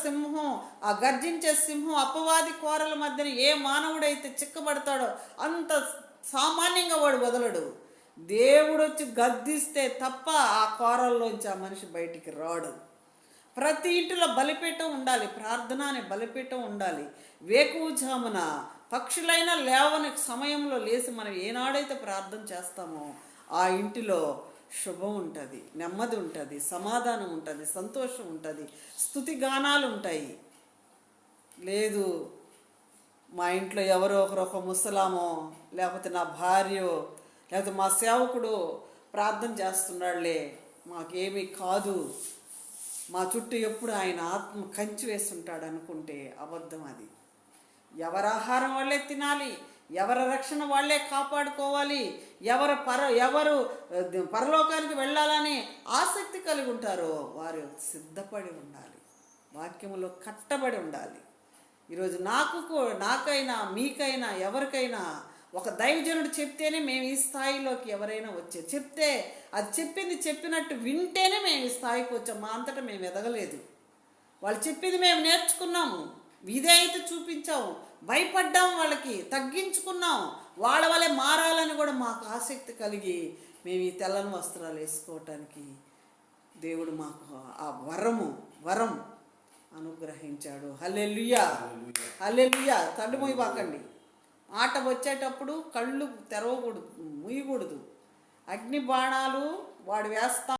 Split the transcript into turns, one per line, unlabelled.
సింహం, ఆ గర్జించే సింహం అపవాది కోరల మధ్యన ఏ మానవుడైతే చిక్కబడతాడో అంత సామాన్యంగా వాడు వదలడు. దేవుడు వచ్చి గద్దిస్తే తప్ప ఆ కోరల్లోంచి ఆ మనిషి బయటికి రాడు. ప్రతి ఇంటిలో బలిపీఠం ఉండాలి, ప్రార్థన అనే బలిపీఠం ఉండాలి. వేకువజామున పక్షులైనా లేవని సమయంలో లేచి మనం ఏనాడైతే ప్రార్థన చేస్తామో ఆ ఇంటిలో శుభం ఉంటుంది, నెమ్మది ఉంటుంది, సమాధానం ఉంటుంది, సంతోషం ఉంటుంది, స్తుతి గానాలు ఉంటాయి. లేదు, మా ఇంట్లో ఎవరో ఒకరు, ఒక ముసలామో లేకపోతే నా భార్యో లేకపోతే మా సేవకుడు ప్రార్థన చేస్తున్నాడులే, మాకేమీ కాదు, మా చుట్టూ ఎప్పుడు ఆయన ఆత్మ కంచి వేస్తుంటాడు అనుకుంటే అబద్ధం అది. ఎవరి ఆహారం వాళ్ళే తినాలి, ఎవరి రక్షణ వాళ్ళే కాపాడుకోవాలి, ఎవరు పరలోకానికి వెళ్ళాలని ఆసక్తి కలిగి ఉంటారో వారు సిద్ధపడి ఉండాలి, వాక్యములో కట్టబడి ఉండాలి. ఈరోజు నాకైనా మీకైనా ఎవరికైనా ఒక దైవజనుడు చెప్తేనే మేము ఈ స్థాయిలోకి ఎవరైనా వచ్చే, చెప్తే అది చెప్పింది చెప్పినట్టు వింటేనే మేము ఈ స్థాయికి వచ్చాం. మా అంతటా మేము ఎదగలేదు. వాళ్ళు చెప్పింది మేము నేర్చుకున్నాము, విధేయత చూపించాము, భయపడ్డాము, వాళ్ళకి తగ్గించుకున్నాం, వాళ్ళ వల్లే మారాలని కూడా మాకు ఆసక్తి కలిగి మేము ఈ తెల్లని వస్త్రాలు వేసుకోవటానికి దేవుడు మాకు ఆ వరం అనుగ్రహించాడు. హల్లెలూయా, హల్లెలూయా. తల్లి మొయ్యబాకండి. ఆట వచ్చేటప్పుడు కళ్ళు తెరవకూడదు, ముయ్యకూడదు. అగ్ని బాణాలు వాడు వేస్తా